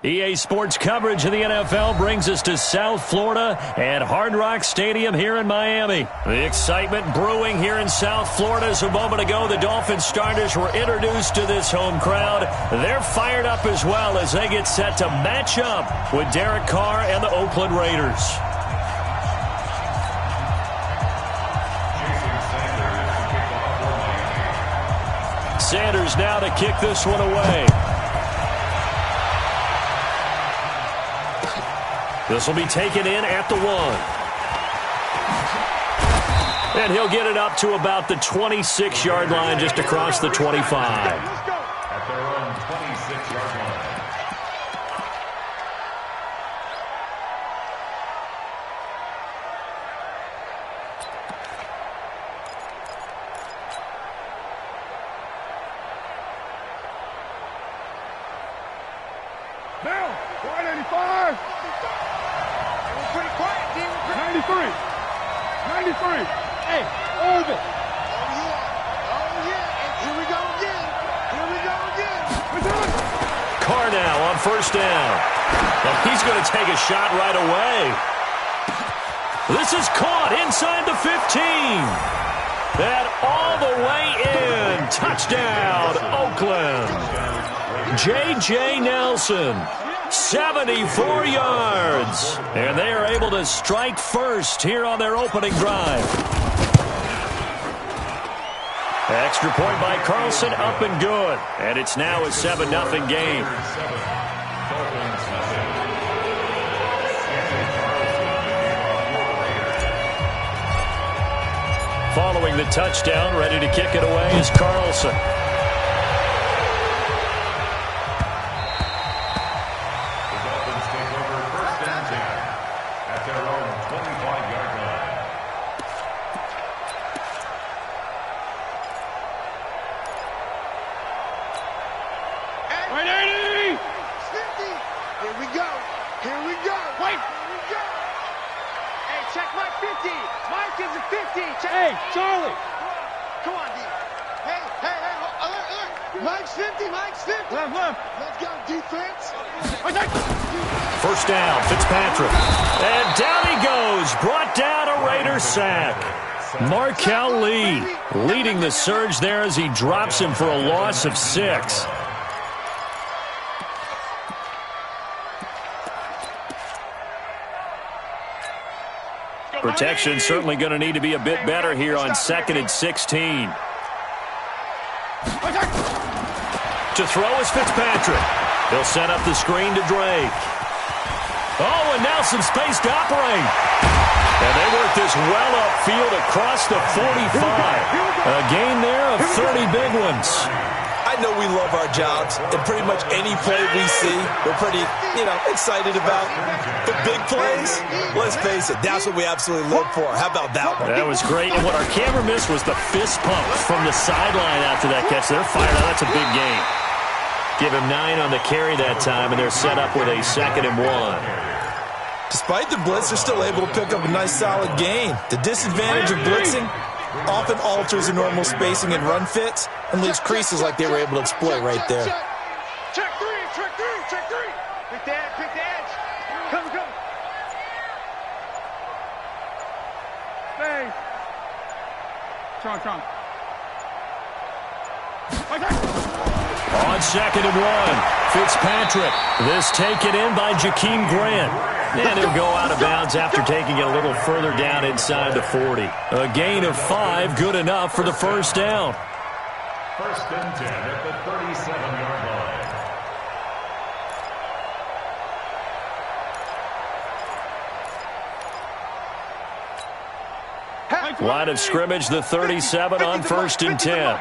EA Sports coverage of the NFL brings us to South Florida at Hard Rock Stadium here in Miami. The excitement brewing here in South Florida as a moment ago the Dolphins starters were introduced to this home crowd. They're fired up as well as they get set to match up with Derek Carr and the Oakland Raiders. Sanders now to kick this one away. This will be taken in at the 1. And he'll get it up to about the 26-yard line, just across the 25. At their own 26-yard line. Now, 185. Pretty quiet, team. 93. 93. Hey, over. Oh, yeah. Oh, yeah. And here we go again. Here we go again. Carr now on first down. And he's going to take a shot right away. This is caught inside the 15. That all the way in. Touchdown, Oakland. J.J. Nelson. 74 yards. And they are able to strike first here on their opening drive. Extra point by Carlson, up and good. And it's now a 7-0 game. Following the touchdown, ready to kick it away is Carlson. Hey, Charlie. Come on, D. Hey. Mike's 50. Left. Let's go, defense. First down, Fitzpatrick. And down he goes. Brought down a Raider sack. Markel Lee leading the surge there as he drops him for a loss of 6. Protection certainly going to need to be a bit better here on 2nd and 16. To throw is Fitzpatrick. He'll set up the screen to Drake. Oh, and now some space to operate. And they work this well upfield across the 45. A gain there of 30 big ones. I know we love our jobs, and pretty much any play we see, we're pretty, excited about. But big plays, let's face it, that's what we absolutely live for. How about that one? That was great, and what our camera missed was the fist pump from the sideline after that catch. They're fired out. That's a big gain. Give him 9 on the carry that time, and they're set up with a 2nd and 1. Despite the blitz, they're still able to pick up a nice solid gain. The disadvantage of blitzing often alters the normal spacing and run fits and leaves creases like they were able to exploit right there. Check three. Pick the edge. Come. Stay. Tron. On 2nd and 1, Fitzpatrick. This taken in by Jakeem Grant. And he'll go out of bounds after taking it a little further down inside the 40. A gain of 5, good enough for the first down. First and 10 at the 37-yard line. Line of scrimmage, the 37 on 1st and 10.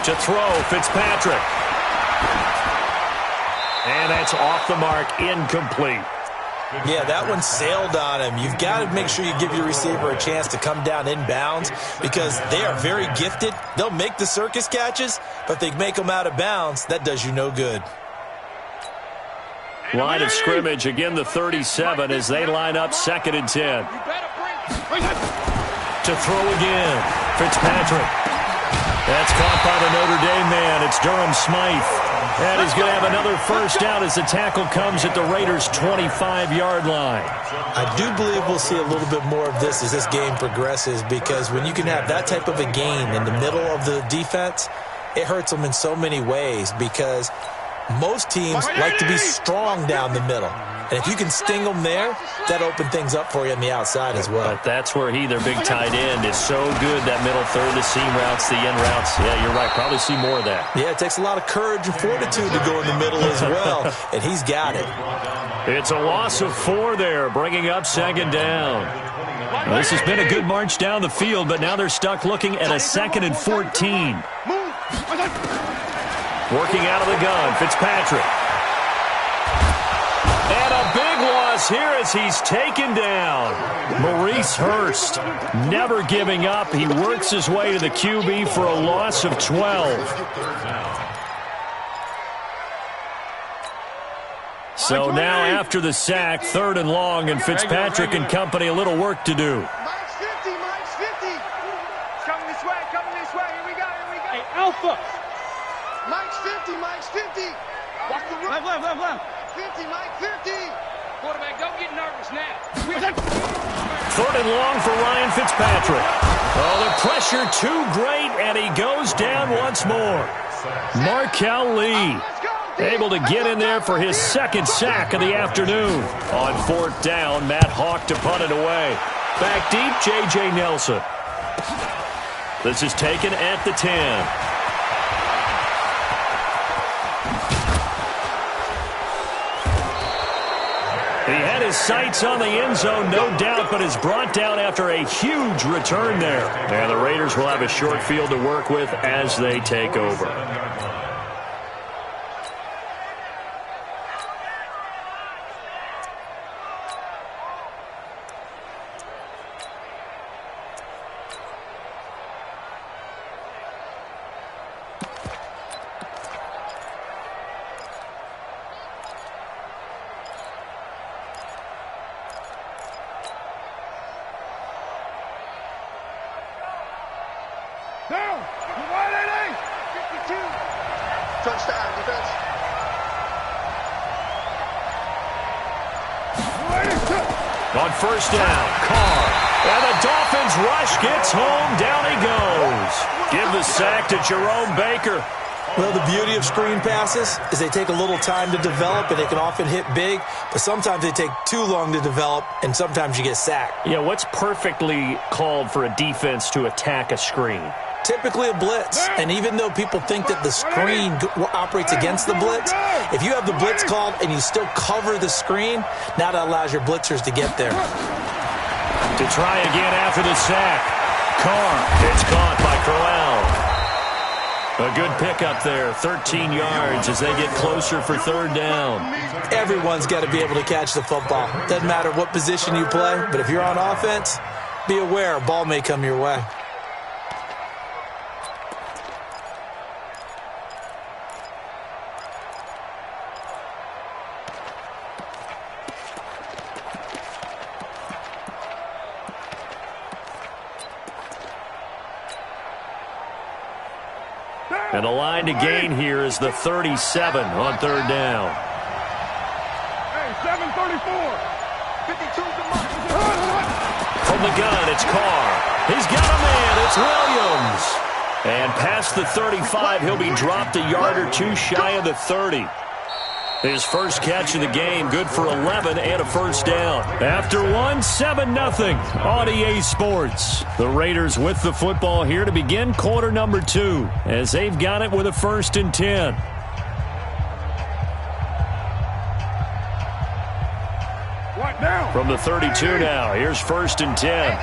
To throw, Fitzpatrick. And that's off the mark, incomplete. Yeah, that one sailed on him. You've got to make sure you give your receiver a chance to come down inbounds because they are very gifted. They'll make the circus catches, but if they make them out of bounds, that does you no good. Line of scrimmage, again the 37 as they line up 2nd and 10. To throw again, Fitzpatrick. That's caught by the Notre Dame man. It's Durham Smythe. And he's going to have another first down as the tackle comes at the Raiders' 25-yard line. I do believe we'll see a little bit more of this as this game progresses, because when you can have that type of a gain in the middle of the defense, it hurts them in so many ways, because most teams like to be strong down the middle. And if you can sting them there, that opens things up for you on the outside as well. But that's where their big tight end, is so good, that middle third, the seam routes, the in routes. Yeah, you're right. Probably see more of that. Yeah, it takes a lot of courage and fortitude to go in the middle as well, and he's got it. It's a loss of 4 there, bringing up second down. Well, this has been a good march down the field, but now they're stuck looking at a 2nd and 14. Working out of the gun, Fitzpatrick. And a big loss here as he's taken down. Maurice Hurst never giving up. He works his way to the QB for a loss of 12. So now after the sack, 3rd and long, and Fitzpatrick and company a little work to do. Mike's 50, Mike's 50. It's coming this way, here we go. Hey, Alpha. Mike's 50, Mike's 50. Watch the run. Left. 50, Mike 50. Quarterback, don't get nervous now. 3rd and long for Ryan Fitzpatrick. Oh, the pressure too great, and he goes down once more. Markel Lee able to get in there for his 2nd sack of the afternoon. On 4th down, Matt Hawk to punt it away. Back deep, J.J. Nelson. This is taken at the 10. He had his sights on the end zone, no doubt, but is brought down after a huge return there. And the Raiders will have a short field to work with as they take over. Down. 52. Touchdown, defense. On 1st down, Carr. And the Dolphins rush, gets home, down he goes. Give the sack to Jerome Baker. Well, the beauty of screen passes is they take a little time to develop, and they can often hit big, but sometimes they take too long to develop, and sometimes you get sacked. Yeah, what's perfectly called for a defense to attack a screen? Typically a blitz, and even though people think that the screen operates against the blitz, if you have the blitz called and you still cover the screen, now that allows your blitzers to get there. To try again after the sack. Carr, it's caught by Crowell. A good pickup there, 13 yards as they get closer for 3rd down. Everyone's got to be able to catch the football. Doesn't matter what position you play, but if you're on offense, be aware a ball may come your way. And the line to gain here is the 37 on 3rd down. Hey, 7:34. 52 to From the gun, it's Carr. He's got a man. It's Williams. And past the 35, he'll be dropped a yard or two shy of the 30. His first catch of the game, good for 11 and a 1st down. After 7-0 on EA Sports. The Raiders with the football here to begin quarter number 2 as they've got it with a 1st and 10. What now? From the 32 now, here's 1st and 10.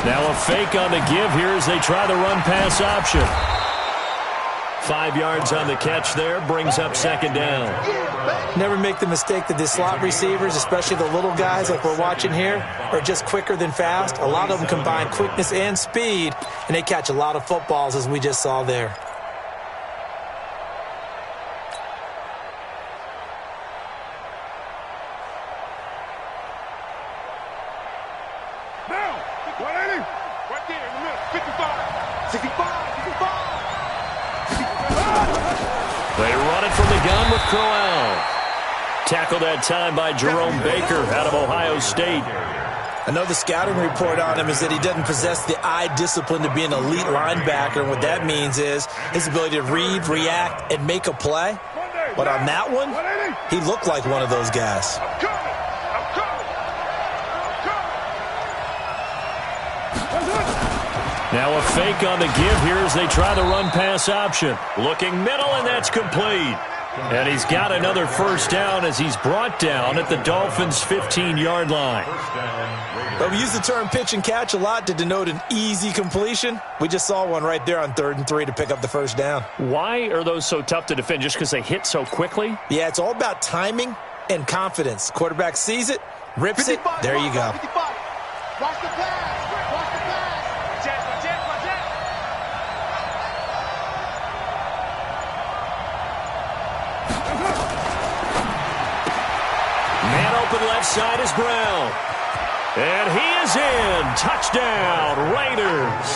Now a fake on the give here as they try the run-pass option. 5 yards on the catch there, brings up 2nd down. Never make the mistake that the slot receivers, especially the little guys like we're watching here, are just quicker than fast. A lot of them combine quickness and speed, and they catch a lot of footballs, as we just saw there. Now, 180. Right there in the middle. 55. 65. 65. They run it from the gun with Crowell. Tackled that time by Jerome Baker out of Ohio State. I know the scouting report on him is that he doesn't possess the eye discipline to be an elite linebacker. And what that means is his ability to read, react, and make a play. But on that one, he looked like one of those guys. Now a fake on the give here as they try the run-pass option. Looking middle, and that's complete. And he's got another first down as he's brought down at the Dolphins' 15-yard line. But we use the term pitch and catch a lot to denote an easy completion. We just saw one right there on 3rd and 3 to pick up the first down. Why are those so tough to defend? Just because they hit so quickly? Yeah, it's all about timing and confidence. Quarterback sees it, rips it, there you go. Watch the pass. Watch the pass. Man open left side is Brown. And he is in. Touchdown, Raiders.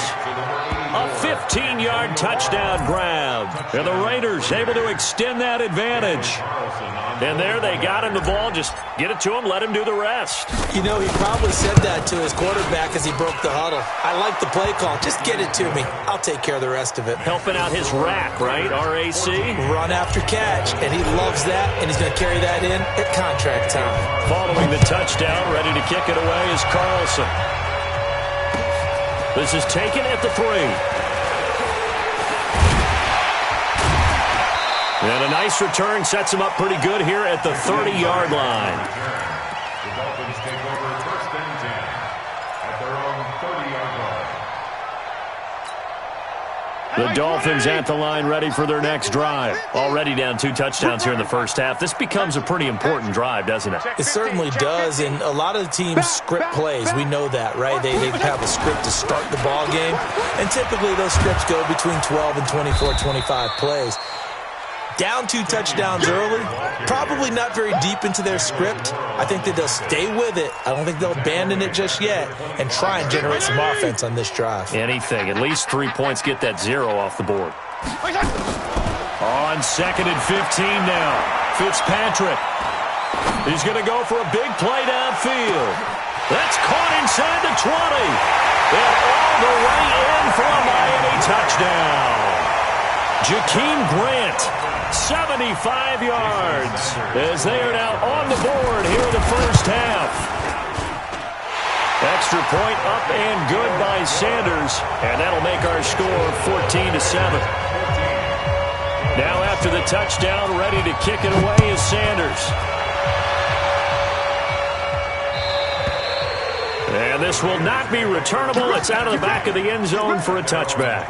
A 15-yard touchdown grab. And the Raiders able to extend that advantage. And there they got him the ball. Just get it to him, let him do the rest. You know, he probably said that to his quarterback as he broke the huddle. I like the play call. Just get it to me. I'll take care of the rest of it. Helping out his rack, right? RAC. Run after catch, and he loves that, and he's going to carry that in at contract time. Following the touchdown, ready to kick it away is Carlson. This is taken at the 3. And a nice return sets him up pretty good here at the 30-yard line. The Dolphins take over 1st and 10 at their own 30-yard line. The Dolphins at the line ready for their next drive. Already down 2 touchdowns here in the first half. This becomes a pretty important drive, doesn't it? It certainly does, and a lot of the teams script plays. We know that, right? They have a script to start the ball game, and typically those scripts go between 12 and 24, 25 plays. Down 2 touchdowns early, probably not very deep into their script. I think that they'll stay with it. I don't think they'll abandon it just yet and try and generate some offense on this drive. Anything. At least 3 points, get that 0 off the board. On 2nd and 15 now. Fitzpatrick. He's going to go for a big play downfield. That's caught inside the 20. And all the way in for a Miami touchdown. Jakeem Grant, 75 yards, as they are now on the board here in the first half. Extra point up and good by Sanders, and that'll make our score 14-7. Now after the touchdown, ready to kick it away is Sanders. And this will not be returnable. It's out of the back of the end zone for a touchback.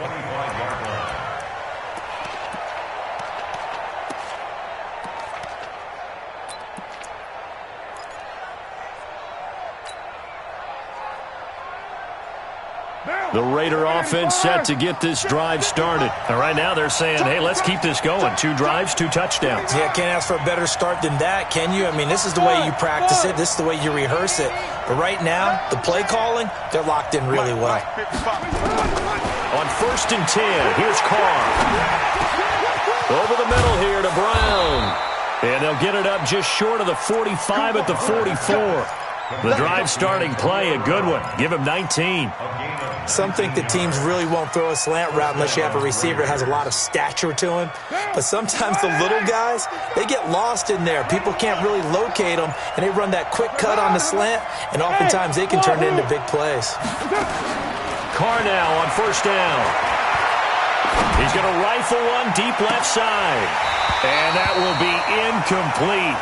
The Raider offense set to get this drive started. And right now they're saying, hey, let's keep this going. 2 drives, 2 touchdowns. Yeah, can't ask for a better start than that, can you? I mean, this is the way you practice it. This is the way you rehearse it. But right now, the play calling, they're locked in really well. On 1st and 10, here's Carr. Over the middle here to Brown. And they'll get it up just short of the 45 at the 44. The drive starting play, a good one. Give him 19. Some think that teams really won't throw a slant route unless you have a receiver that has a lot of stature to him. But sometimes the little guys, they get lost in there. People can't really locate them, and they run that quick cut on the slant, and oftentimes they can turn it into big plays. Carr now on 1st down. He's going to rifle one deep left side. And that will be incomplete.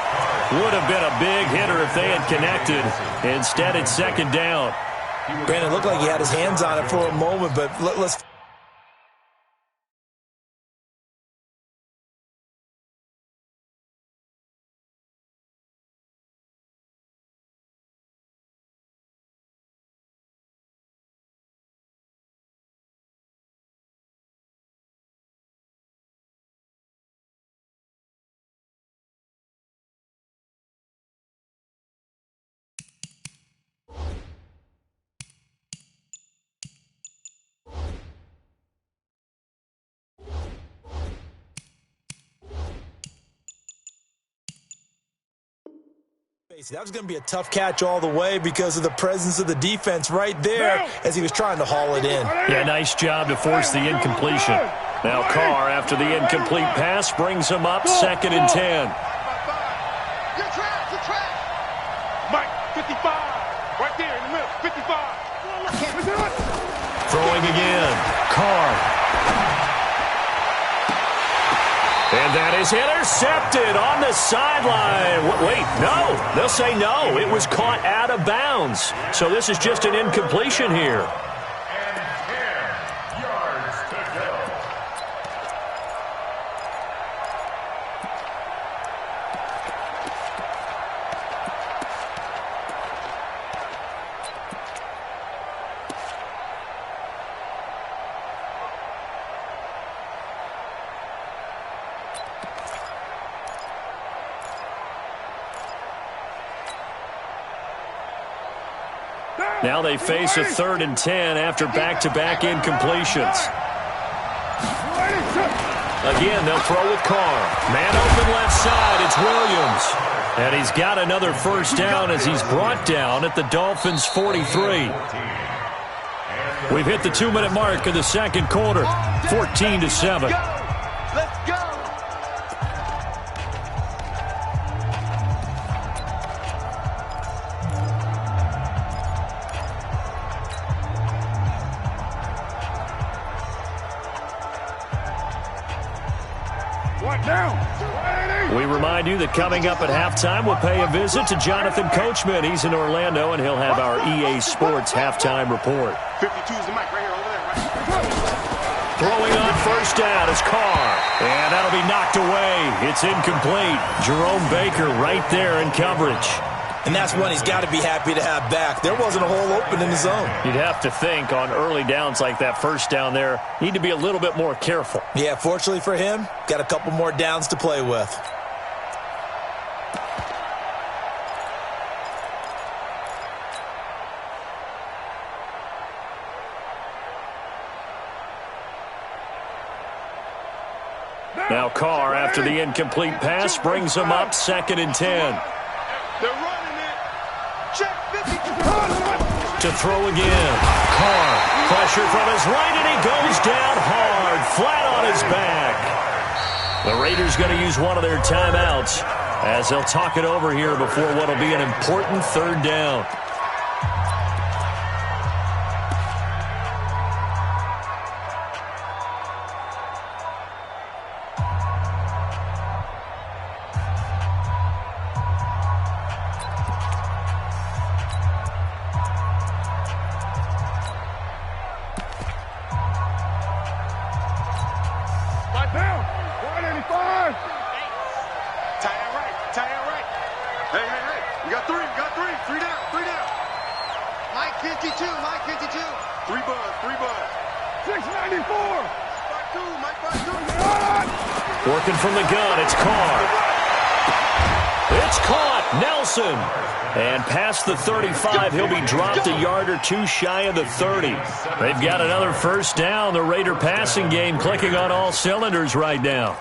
Would have been a big hitter if they had connected. Instead, it's 2nd down. Brandon, it looked like he had his hands on it for a moment, but let's... That was going to be a tough catch all the way because of the presence of the defense right there as he was trying to haul it in. Yeah, nice job to force the incompletion. Now Carr, after the incomplete pass, brings him up 2nd and 10. Good trap. Mike, 55. Right there in the middle, 55. Throwing again. Carr. And that is intercepted on the sideline. Wait, no. They'll say no. It was caught out of bounds. So this is just an incompletion here. And 10 yards to go. Now they face a 3rd and 10 after back-to-back incompletions. Again, they'll throw with Carr. Man open left side, it's Williams. And he's got another first down as he's brought down at the Dolphins' 43. We've hit the 2-minute mark of the 2nd quarter, 14-7. Let's go. We remind you that coming up at halftime, we'll pay a visit to Jonathan Coachman. He's in Orlando, and he'll have our EA Sports halftime report. 52 is the mic right here, over there, right? Throwing on first down is Carr. And that'll be knocked away. It's incomplete. Jerome Baker right there in coverage. And that's one he's got to be happy to have back. There wasn't a hole open in the zone. You'd have to think on early downs like that first down there, need to be a little bit more careful. Yeah, fortunately for him, got a couple more downs to play with. Now Carr, after the incomplete pass, brings him up 2nd and 10. They're running it. Check 50. To throw again. Carr, pressure from his right, and he goes down hard, flat on his back. The Raiders going to use one of their timeouts as they'll talk it over here before what will be an important 3rd down. Working from the gun, it's Carr. It's caught, Nelson. And past the 35, he'll be dropped a yard or two shy of the 30. They've got another first down. The Raider passing game clicking on all cylinders right now.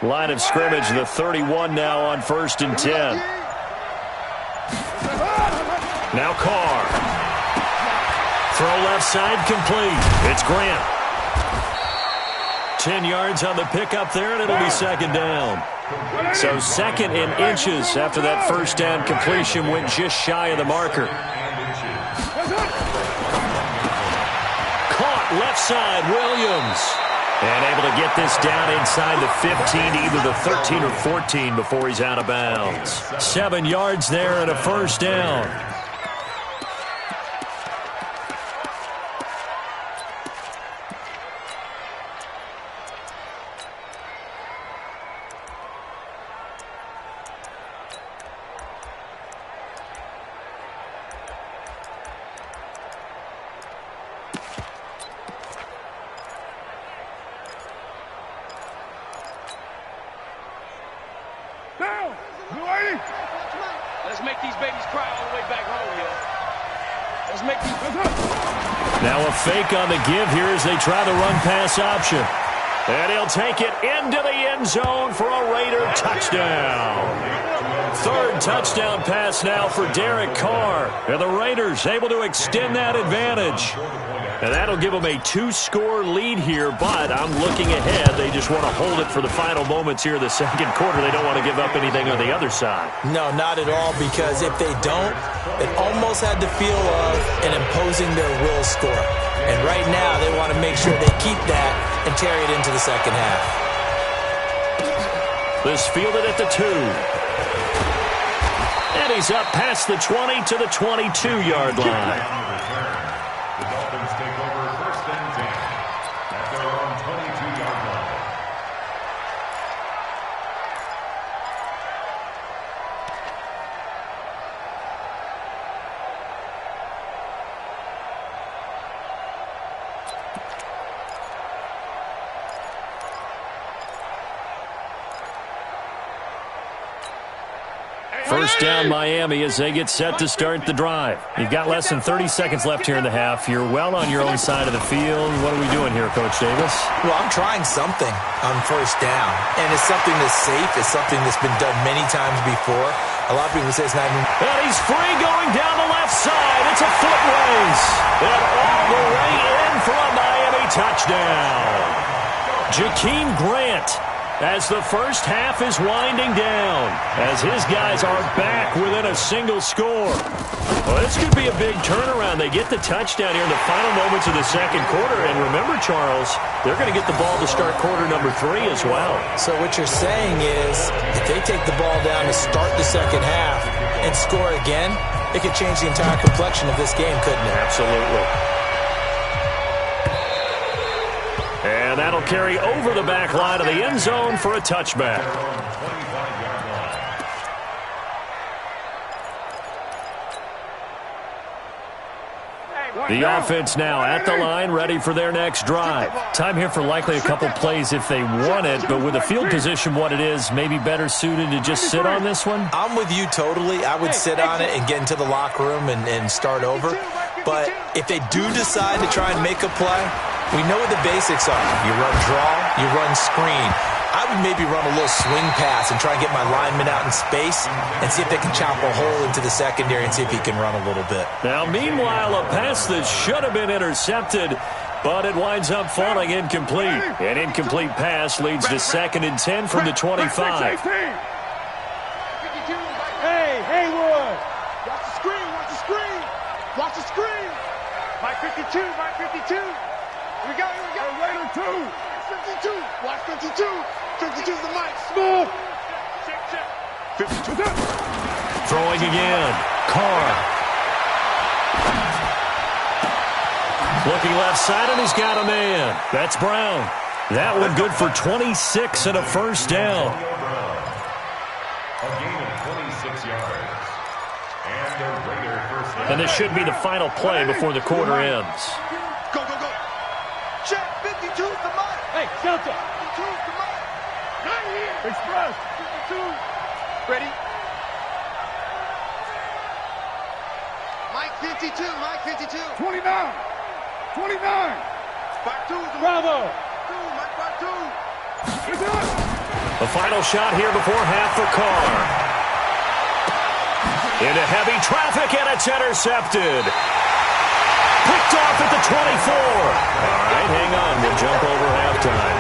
Line of scrimmage, the 31 now on 1st and 10. Now Carr. Throw left side complete. It's Grant. 10 yards on the pickup there, and it'll be 2nd down. So 2nd in inches after that first down completion went just shy of the marker. Caught left side, Williams. And able to get this down inside the 15, either the 13 or 14 before he's out of bounds. 7 yards there and a first down. these babies cry all the way back home, yo. Let's make these... Now a fake on the give here as they try the run-pass option. And he'll take it into the end zone for a Raider touchdown. Third touchdown pass now for Derek Carr. And the Raiders able to extend that advantage. And that'll give them a 2-score lead here, but I'm looking ahead. They just want to hold it for the final moments here in the second quarter. They don't want to give up anything on the other side. No, not at all, because if they don't, it almost had the feel of an imposing their will score. And right now, they want to make sure they keep that and carry it into the second half. This fielded at the 2. And he's up past the 20 to the 22-yard line. The Dolphins take over first and 10 at their own 22-yard line. First down, Miami, as they get set to start the drive. You've got less than 30 seconds left here in the half. You're well on your own side of the field. What are we doing here, Coach Davis? Well, I'm trying something on first down, and it's something that's safe. It's something that's been done many times before. A lot of people say it's not even... And he's free going down the left side. It's a foot race. And all the way in for a Miami touchdown. Jakeem Grant, as the first half is winding down, as his guys are back within a single score. Well, this could be a big turnaround. They get the touchdown here in the final moments of the second quarter. And remember, Charles, they're going to get the ball to start quarter number 3 as well. So what you're saying is, if they take the ball down to start the second half and score again, it could change the entire complexion of this game, couldn't it? Absolutely. And that'll carry over the back line of the end zone for a touchback. The offense now at the line, ready for their next drive. Time here for likely a couple plays if they want it, but with the field position what it is, maybe better suited to just sit on this one? I'm with you totally. I would sit on it and get into the locker room and start over. But if they do decide to try and make a play, we know what the basics are. You run draw, you run screen. I would maybe run a little swing pass and try and get my lineman out in space and see if they can chop a hole into the secondary and see if he can run a little bit. Now, meanwhile, a pass that should have been intercepted, but it winds up falling incomplete. An incomplete pass leads to 2nd and 10 from the 25. Hey, Haywood! Watch the screen, watch the screen! Watch the screen! Mike 52, Mike 52! Here we go, here we go! Raider 2! 52! Watch 52! 52's the mic! Smooth! 52! Throwing again. Carr. Looking left side, and he's got a man. That's Brown. That one good for 26 and a first down. A gain of 26 yards. And the Raider first down. And this should be the final play before the quarter ends. Go, go, go! Check! 52's the mic! Hey, Delta! 52's the mic! Right here! Express! 52! Ready? Mike 52, Mike 52! 29! 29! Back 2's the Bravo! Mike back 2! The final shot here before half for Carr. Into heavy traffic, and it's intercepted. Picked off at the 24. All right, hang on. We'll jump over halftime.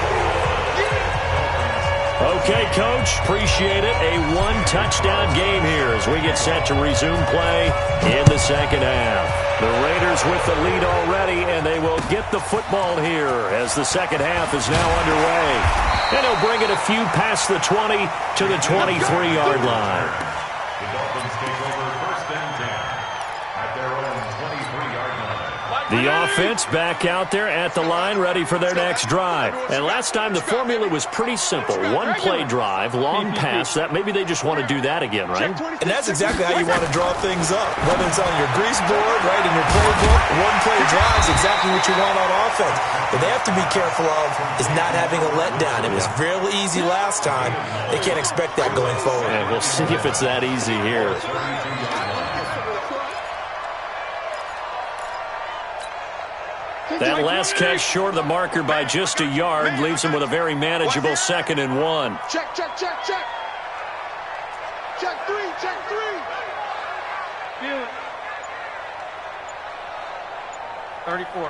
Okay, Coach, appreciate it. A one-touchdown game here as we get set to resume play in the second half. The Raiders with the lead already, and they will get the football here as the second half is now underway. And he'll bring it a few past the 20 to the 23-yard line. The Dolphins take over first and 10 at their own 23-yard line. The offense back out there at the line, ready for their next drive. And last time, the formula was pretty simple. One play drive, long pass. That maybe they just want to do that again, right? And that's exactly how you want to draw things up. Whether it's on your grease board, right, in your playbook, one play drive is exactly what you want on offense. What they have to be careful of is not having a letdown. It was real easy last time. They can't expect that going forward. And we'll see if it's that easy here. That last catch short of the marker by just a yard leaves him with a very manageable 2nd and 1. Check, check, check, check. Check three, check three. Feel it. 34.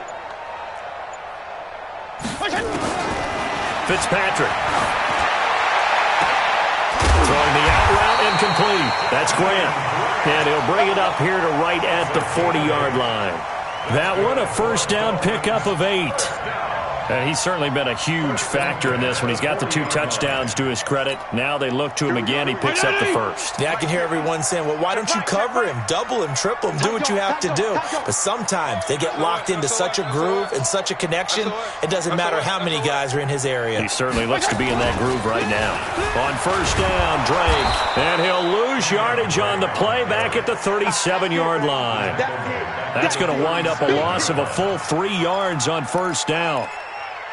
Fitzpatrick. Throwing the out route incomplete. That's Grant. And he'll bring it up here to right at the 40-yard line. That one, a first down pickup of 8. He's certainly been a huge factor in this when he's got the 2 touchdowns to his credit. Now they look to him again. He picks up the first. Yeah, I can hear everyone saying, well, why don't you cover him, double him, triple him, do what you have to do. But sometimes they get locked into such a groove and such a connection, it doesn't matter how many guys are in his area. He certainly looks to be in that groove right now. On first down, Drake. And he'll lose yardage on the play back at the 37-yard line. That's going to wind up a loss of a full 3 yards on first down.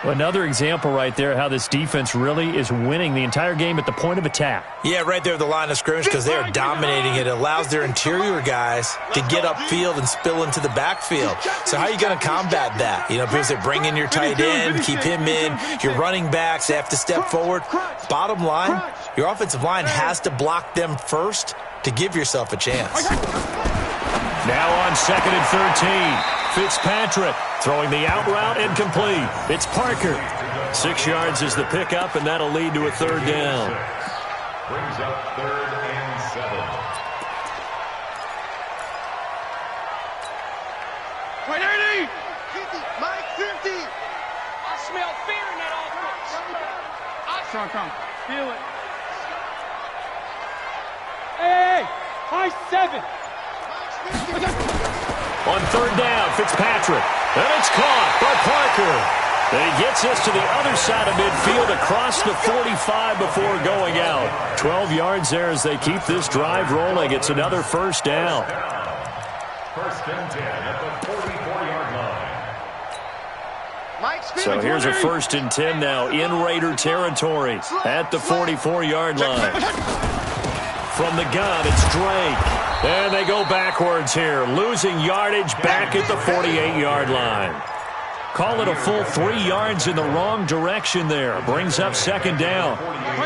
Another example right there how this defense really is winning the entire game at the point of attack. Yeah, right there at the line of scrimmage because they are dominating it. It allows their interior guys to get upfield and spill into the backfield. So how are you going to combat that? You know, people say bring in your tight end, keep him in. Your running backs have to step forward. Bottom line, your offensive line has to block them first to give yourself a chance. Now on 2nd and 13. Fitzpatrick throwing the out route incomplete. It's Parker. 6 yards is the pickup, and that'll lead to a 3rd down. Brings up 3rd and 7. Right, 80. 50. Mike, 50. I smell fear in that offense. Come. Feel it. Hey, high 7. On 3rd down, Fitzpatrick. And it's caught by Parker. And he gets us to the other side of midfield across the 45 before going out. 12 yards there as they keep this drive rolling. It's another first down. 1st and 10 at the 44-yard line. So here's a 1st and 10 now in Raider territory at the 44-yard line. From the gun, it's Drake. And they go backwards here, losing yardage back at the 48-yard line. Call it a full 3 yards in the wrong direction there. Brings up 2nd down. Let's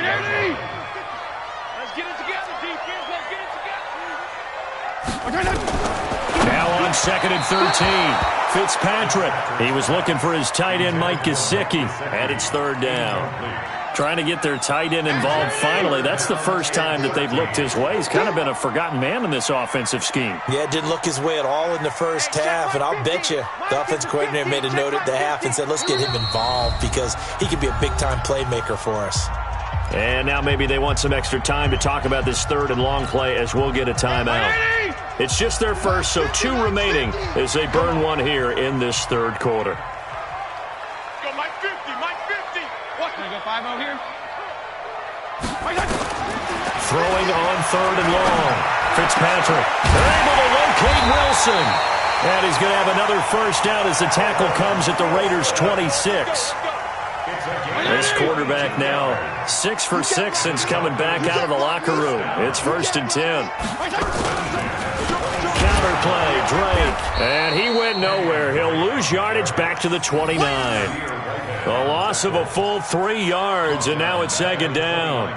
get it together, defense. Let's get it together. Now on 2nd and 13. Fitzpatrick. He was looking for his tight end, Mike Gesicki. And it's 3rd down. Trying to get their tight end involved finally. That's the first time that they've looked his way. He's kind of been a forgotten man in this offensive scheme. Yeah, didn't look his way at all in the first half, and I'll bet you the offense coordinator made a note at the half and said, let's get him involved because he could be a big-time playmaker for us. And now maybe they want some extra time to talk about this 3rd and long play as we'll get a timeout. It's just their first, so 2 remaining as they burn one here in this 3rd quarter. Throwing on 3rd and long. Fitzpatrick able to locate Wilson. And he's going to have another first down as the tackle comes at the Raiders' 26. This quarterback now 6 for 6 since coming back out of the locker room. It's 1st and 10. Counter play, Drake. And he went nowhere. He'll lose yardage back to the 29. A loss of a full 3 yards, and now it's 2nd down.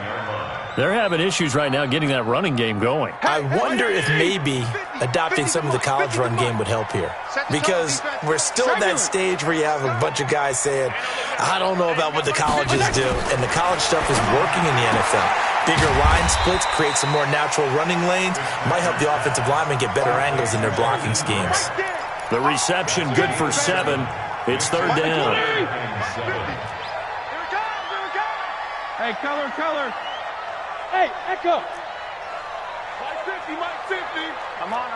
They're having issues right now getting that running game going. I wonder if maybe adopting some of the college run game would help here. Because we're still at that stage where you have a bunch of guys saying, I don't know about what the colleges do. And the college stuff is working in the NFL. Bigger line splits, create some more natural running lanes. Might help the offensive linemen get better angles in their blocking schemes. The reception good for 7. It's 3rd down. Hey, color. Hey, Echo. Mike 50, Mike 50. I'm on.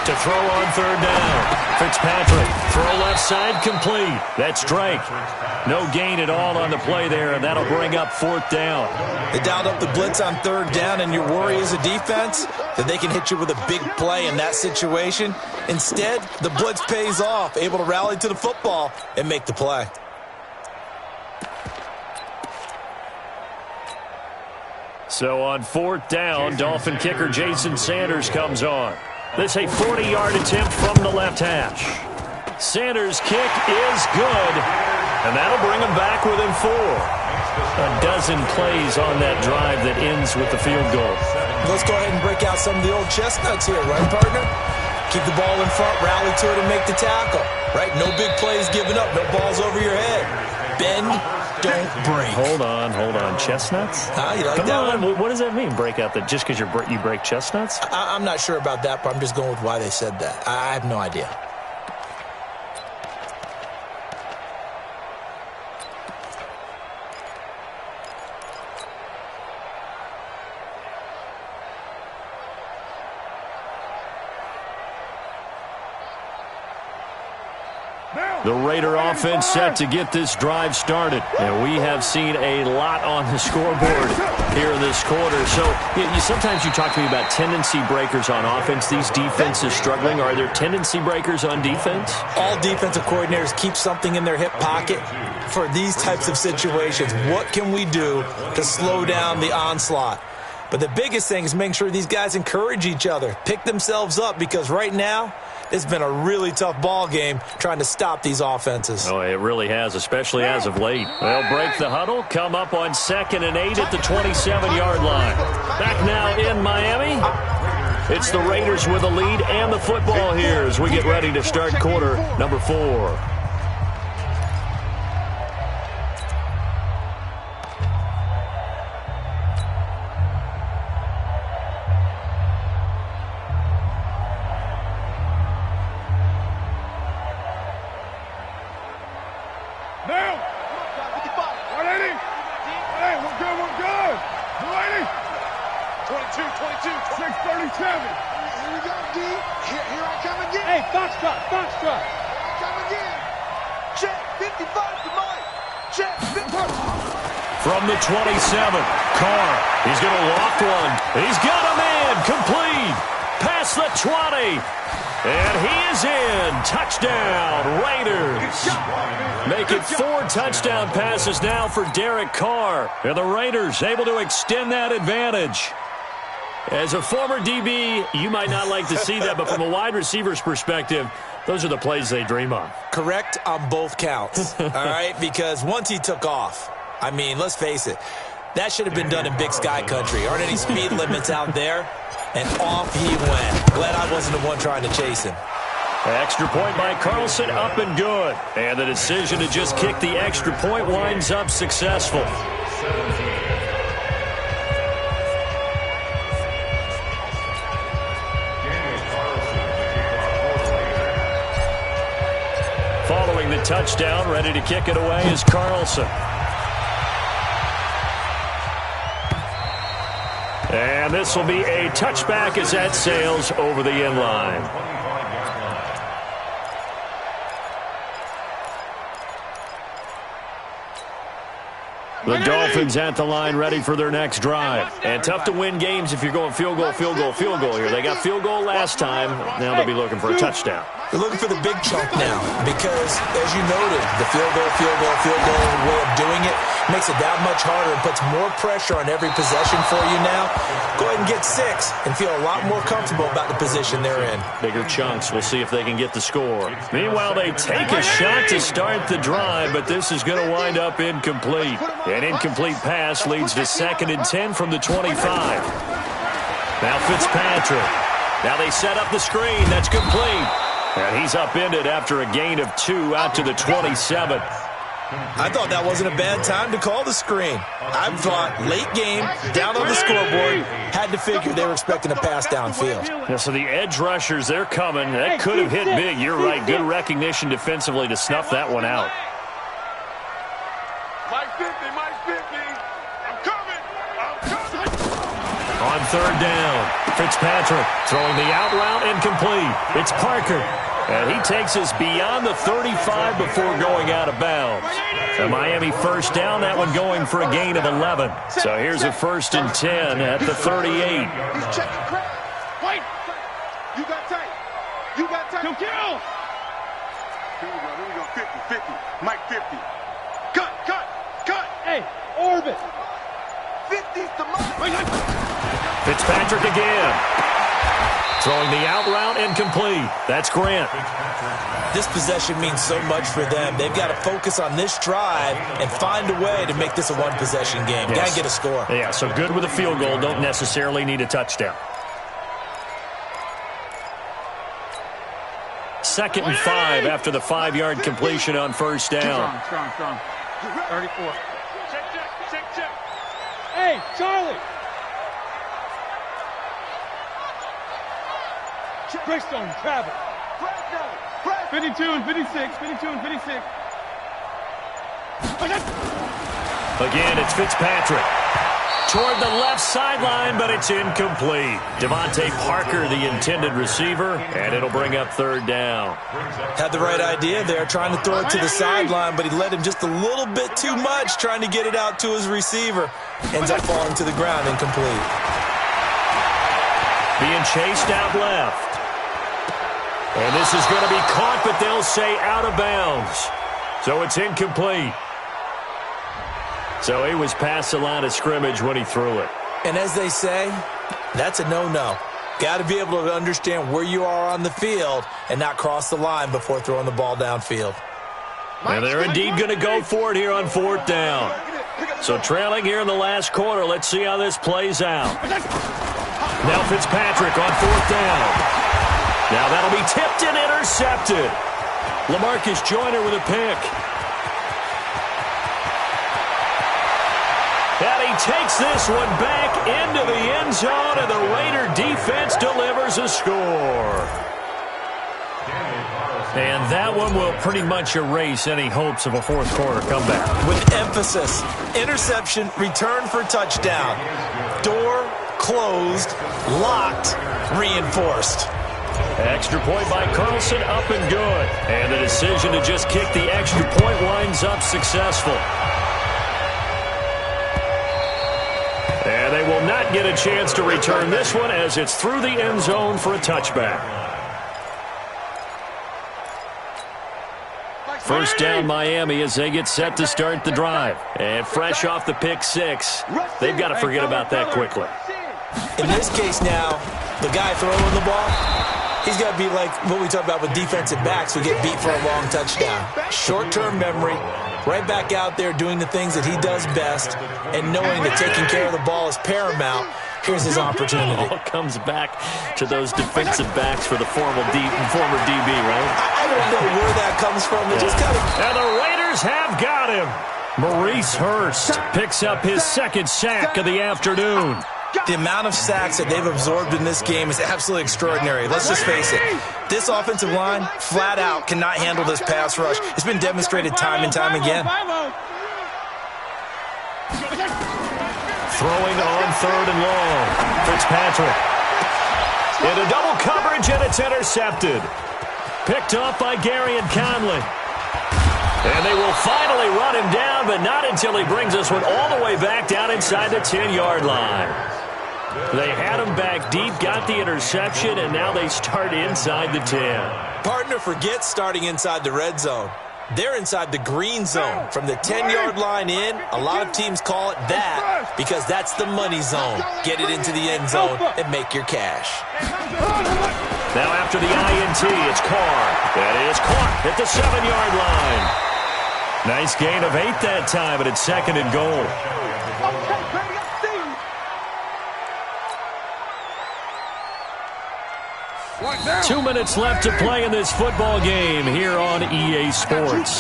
to throw on third down. Fitzpatrick, throw left side, complete. That's Drake. No gain at all on the play there, and that'll bring up fourth down. They dialed up the blitz on third down, and your worry as a defense that they can hit you with a big play in that situation. Instead, the blitz pays off, able to rally to the football and make the play. So on fourth down, Dolphin kicker Jason Sanders comes on. This a 40-yard attempt from the left hash. Sanders' kick is good, and that'll bring him back within 4. A dozen plays on that drive that ends with the field goal. Let's go ahead and break out some of the old chestnuts here, right, partner? Keep the ball in front, rally to it, and make the tackle, right? No big plays given up, no balls over your head. Bend, don't break. Hold on. Chestnuts? You like Come that on. one? What does that mean, break out that just because you break chestnuts? I'm not sure about that, but I'm just going with why they said that. I have no idea. The Raider offense set to get this drive started. And we have seen a lot on the scoreboard here in this quarter. So sometimes you talk to me about tendency breakers on offense. These defenses struggling. Are there tendency breakers on defense? All defensive coordinators keep something in their hip pocket for these types of situations. What can we do to slow down the onslaught? But the biggest thing is making sure these guys encourage each other, pick themselves up, because right now it's been a really tough ball game trying to stop these offenses. Oh, it really has, especially as of late. They'll break the huddle, come up on 2nd and 8 at the 27-yard line. Back now in Miami. It's the Raiders with a lead and the football here as we get ready to start quarter number 4. Now! 180! Hey, we're good! 180! 22, 637! Here we go, D. Here I come again! Hey, Foxtrot! Here I come again! Check, 55 to Mike! Check, 50! From the 27, Carr, he's going to loft one. He's got a man, complete, past the 20. And he is in. Touchdown, Raiders. Make it 4 touchdown passes now for Derek Carr. And the Raiders able to extend that advantage. As a former DB, you might not like to see that, but from a wide receiver's perspective, those are the plays they dream of. Correct on both counts, all right? Because once he took off, I mean, let's face it, that should have been done in Big Sky Country. Aren't any speed limits out there? And off he went. Glad I wasn't the one trying to chase him. Extra point by Carlson, up and good. And the decision to just kick the extra point winds up successful. Following the touchdown, ready to kick it away is Carlson. And this will be a touchback as that sails over the end line. The Dolphins at the line ready for their next drive. And tough to win games if you're going field goal here. They got field goal last time. Now they'll be looking for a touchdown. They're looking for the big chunk now because, as you noted, the field goal way of doing it makes it that much harder and puts more pressure on every possession for you now. Go ahead and get 6 and feel a lot more comfortable about the position they're in. Bigger chunks. We'll see if they can get the score. Meanwhile, they take a shot to start the drive, but this is going to wind up incomplete. An incomplete pass leads to 2nd and 10 from the 25. Now Fitzpatrick. Now they set up the screen. That's complete. And he's upended after a gain of 2 out to the 27. I thought that wasn't a bad time to call the screen. I thought late game, down on the scoreboard, had to figure they were expecting a pass downfield. Yeah, so the edge rushers, they're coming. That could have hit big. You're right. Good recognition defensively to snuff that one out. Mike 50. I'm coming. On third down, Fitzpatrick throwing the out route incomplete. It's Parker. And he takes us beyond the 35 before going out of bounds. A Miami first down, that one going for a gain of 11. So here's a 1st and 10 at the 38. He's checking crowd. Wait. You got tight. You got tight. Kill. Here we go. 50. Mike 50. Cut. Hey, orbit. 50's the Mike. Fitzpatrick again. Throwing the out route incomplete. That's Grant. This possession means so much for them. They've got to focus on this drive and find a way to make this a one-possession game. Yes. Got to get a score. Yeah, so good with a field goal. Don't necessarily need a touchdown. 2nd and 5 after the 5-yard completion on first down. Strong. 34. Check. Hey, Charlie. Brickstone, travel. 52 and 56. Again, it's Fitzpatrick. Toward the left sideline, but it's incomplete. Devontae Parker, the intended receiver, and it'll bring up 3rd down. Had the right idea there, trying to throw it to the sideline, but he led him just a little bit too much, trying to get it out to his receiver. Ends up falling to the ground, incomplete. Being chased out left. And this is going to be caught, but they'll say out of bounds. So it's incomplete. So he was past the line of scrimmage when he threw it. And as they say, that's a no-no. Got to be able to understand where you are on the field and not cross the line before throwing the ball downfield. And they're indeed going to go for it here on 4th down. So trailing here in the last quarter, let's see how this plays out. Now Fitzpatrick on 4th down. Now that'll be tipped and intercepted. LaMarcus Joyner with a pick. And he takes this one back into the end zone, and the Raider defense delivers a score. And that one will pretty much erase any hopes of a 4th quarter comeback. With emphasis, interception, return for touchdown. Door closed, locked, reinforced. Extra point by Carlson, up and good. And the decision to just kick the extra point winds up successful. And they will not get a chance to return this one as it's through the end zone for a touchback. 1st down Miami as they get set to start the drive. And fresh off the pick 6, they've got to forget about that quickly. In this case now, the guy throwing the ball, he's got to be like what we talk about with defensive backs who get beat for a long touchdown. Short-term memory, right back out there doing the things that he does best, and knowing that taking care of the ball is paramount. Here's his opportunity. All comes back to those defensive backs for the former DB, right? I don't know where that comes from. It just kind of... And the Raiders have got him. Maurice Hurst picks up his 2nd sack of the afternoon. The amount of sacks that they've absorbed in this game is absolutely extraordinary. Let's just face it. This offensive line, flat out, cannot handle this pass rush. It's been demonstrated time and time again. Throwing on 3rd and long. Fitzpatrick. Into double coverage, and it's intercepted. Picked off by Gary and Conley. And they will finally run him down, but not until he brings this one all the way back down inside the 10-yard line. They had him back deep, got the interception, and now they start inside the 10. Partner forgets starting inside the red zone. They're inside the green zone. From the 10-yard line in, a lot of teams call it that because that's the money zone. Get it into the end zone and make your cash. Now after the INT, it's Carr. That is caught at the 7-yard line. Nice gain of 8 that time, but it's 2nd and goal. 2 minutes left to play in this football game here on EA Sports.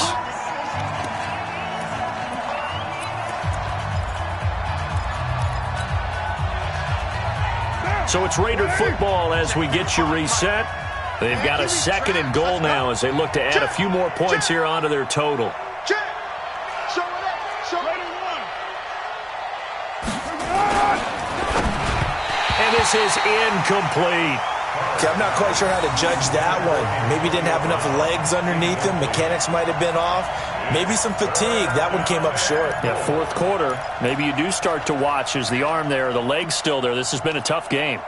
So it's Raider football as we get you reset. They've got a 2nd and goal now as they look to add a few more points here onto their total. And this is incomplete. Okay, I'm not quite sure how to judge that one. Maybe he didn't have enough legs underneath him. Mechanics might have been off. Maybe some fatigue. That one came up short. Yeah, fourth quarter. Maybe you do start to watch. Is the arm there, the leg's still there. This has been a tough game.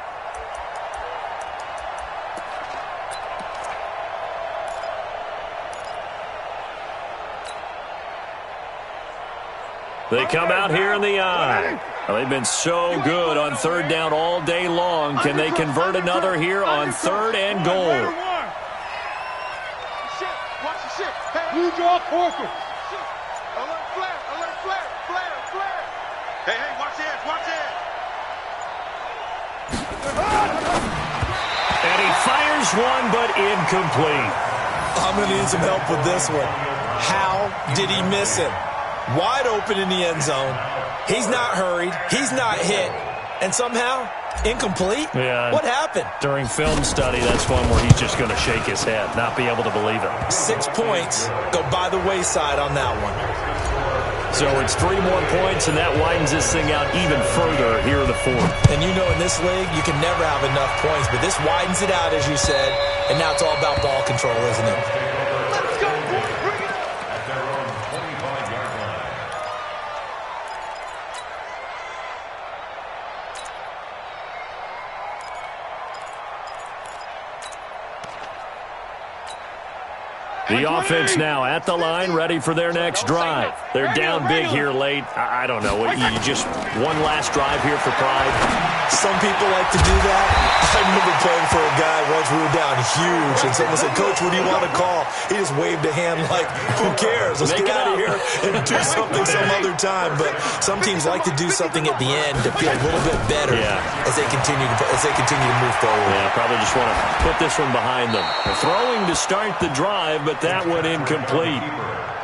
They come out here in the eye. Well, they've been so good on third down all day long. Can they convert another here on third and goal? You draw corker. Alert flare, alert flare, flare, flare. Hey, watch it, watch it. And he fires one, but incomplete. I'm going to need some help with this one. How did he miss him? Wide open in the end zone. He's not hurried. He's not hit. And somehow, incomplete? Yeah. What happened? During film study, that's one where he's just going to shake his head, not be able to believe it. 6 points go by the wayside on that one. So it's 3 more points, and that widens this thing out even further here in the fourth. And you know in this league, you can never have enough points, but this widens it out, as you said, and now it's all about ball control, isn't it? Let's go, boy, bring it up. At their own 25-yard line. The offense now at the line, ready for their next drive. They're down big here late. I don't know. You just one last drive here for pride. Some people like to do that. I remember playing for a guy once we were down huge, and someone said, "Coach, what do you want to call?" He just waved a hand like, "Who cares? Let's get out of here and do something some other time." But some teams like to do something at the end to feel a little bit better as they continue to move forward. Yeah, probably just want to put this one behind them. They're throwing to start the drive, but that one incomplete.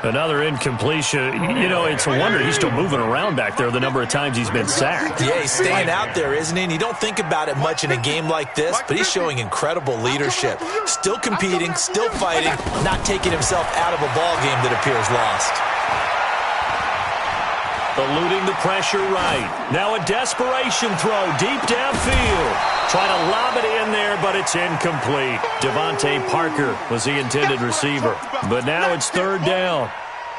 Another incompletion. You know, it's a wonder he's still moving around back there the number of times he's been sacked. Yeah, he's staying out there, isn't he? And you don't think about it much in a game like this, but he's showing incredible leadership. Still competing, still fighting, not taking himself out of a ball game that appears lost. Eluding the pressure right. Now a desperation throw deep downfield. Trying to lob it in there, but it's incomplete. Devontae Parker was the intended receiver. But now it's third down.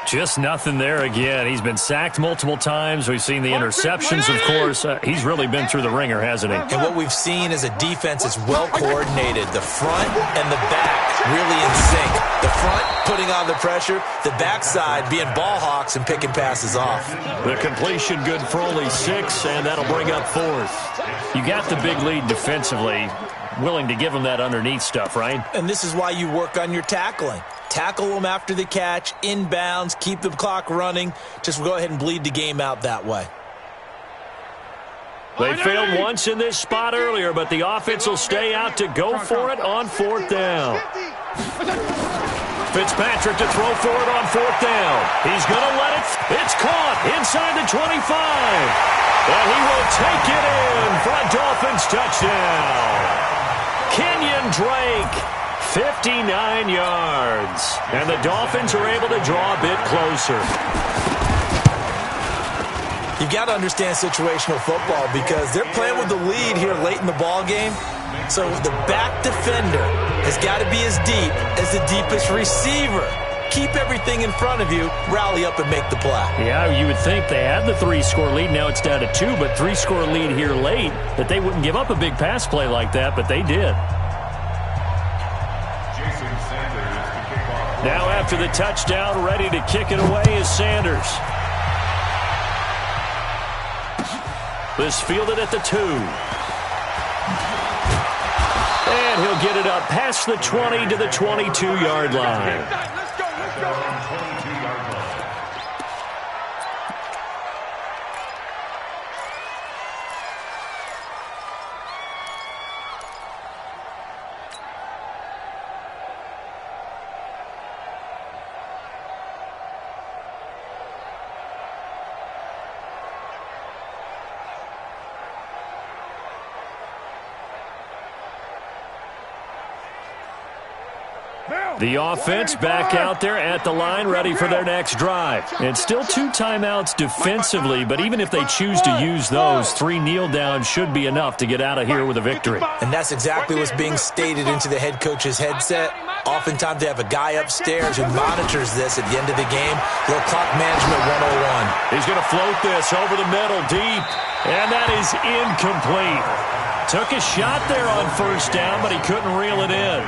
Just nothing there again. He's been sacked multiple times. We've seen the interceptions, of course. He's really been through the ringer, hasn't he? And what we've seen is a defense that's well coordinated. The front and the back really in sync. The front putting on the pressure, the backside being ball hawks and picking passes off. The completion good for only 6, and that'll bring up fourth. You got the big lead defensively. Willing to give him that underneath stuff, right? And this is why you work on your tackling. Tackle them after the catch, inbounds, keep the clock running. Just go ahead and bleed the game out that way. They failed once in this spot earlier, but the offense will stay out to go for it on fourth down. Fitzpatrick to throw for it on fourth down. He's going to let it. It's caught inside the 25. And he will take it in for a Dolphins touchdown. Kenyon Drake, 59 yards. And the Dolphins are able to draw a bit closer. You've got to understand situational football because they're playing with the lead here late in the ball game. So the back defender has got to be as deep as the deepest receiver. Keep everything in front of you, rally up and make the play. Yeah, you would think they had the 3-score lead. Now it's down to 2, but 3-score lead here late, that they wouldn't give up a big pass play like that, but they did. Now after the touchdown, ready to kick it away is Sanders. This fielded at the 2. And he'll get it up past the 20 to the 22-yard line. The offense back out there at the line, ready for their next drive. And still 2 timeouts defensively, but even if they choose to use those, 3 kneel downs should be enough to get out of here with a victory. And that's exactly what's being stated into the head coach's headset. Oftentimes they have a guy upstairs who monitors this at the end of the game. Little clock management 101. He's going to float this over the middle deep, and that is incomplete. Took a shot there on first down, but he couldn't reel it in.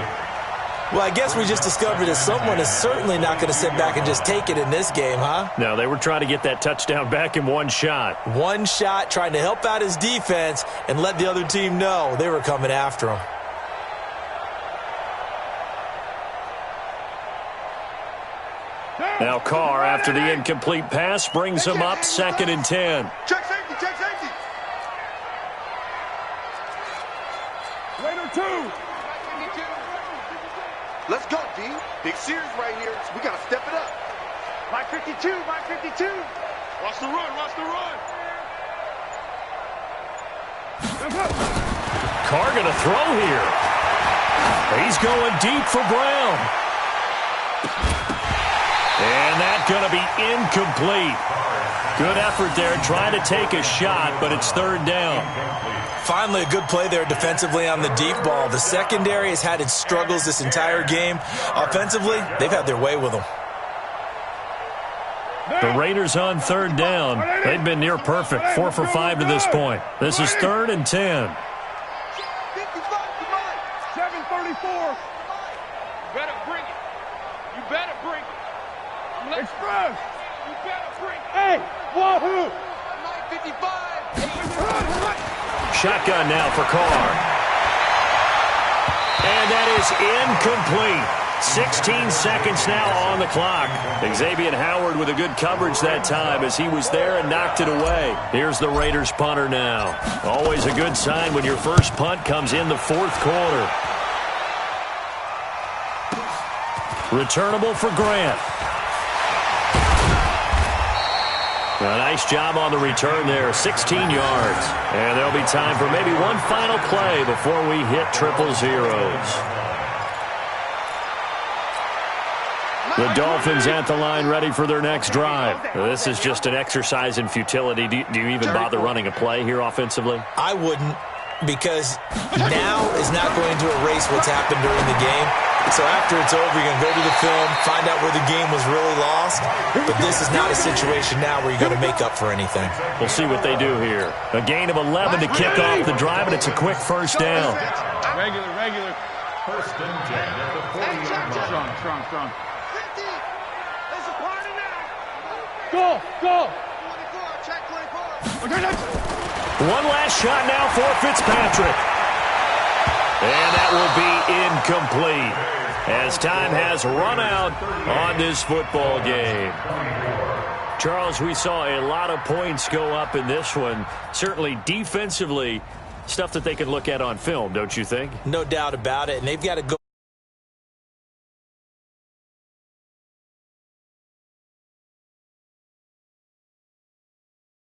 Well, I guess we just discovered that someone is certainly not going to sit back and just take it in this game, huh? No, they were trying to get that touchdown back in one shot. One shot, trying to help out his defense and let the other team know they were coming after him. Now Carr, after the incomplete pass, brings him up 2nd and 10. Check safety, check safety. Raider 2. Let's go, D. Big series right here. We got to step it up. My 52, my 52. Watch the run, watch the run. Carr going to throw here. He's going deep for Brown. And that's going to be incomplete. Good effort there, trying to take a shot, but it's 3rd down. Finally, a good play there defensively on the deep ball. The secondary has had its struggles this entire game. Offensively, they've had their way with them. The Raiders on 3rd down. They've been near perfect, 4 for 5 to this point. This is 3rd and 10. 734. You better bring it. You better bring it. Express. You better bring it. Hey, wahoo. 55. Shotgun now for Carr. And that is incomplete. 16 seconds now on the clock. Xavier Howard with a good coverage that time as he was there and knocked it away. Here's the Raiders punter now. Always a good sign when your first punt comes in the 4th quarter. Returnable for Grant. A nice job on the return there, 16 yards. And there'll be time for maybe one final play before we hit 000. The Dolphins at the line ready for their next drive. This is just an exercise in futility. Do you even bother running a play here offensively? I wouldn't, because now is not going to erase what's happened during the game. So after it's over, you're going to go to the film, find out where the game was really lost. But this is not a situation now where you're going to make up for anything. We'll see what they do here. A gain of 11 to kick off the drive, and it's a quick first down. Regular. First and 10 at the 40-yard line. Strong. 50. There's a party now. Go. 24. Check 24. Okay, next. One last shot now for Fitzpatrick. And that will be incomplete as time has run out on this football game. Charles, we saw a lot of points go up in this one. Certainly defensively, stuff that they can look at on film, don't you think? No doubt about it, and they've got to go.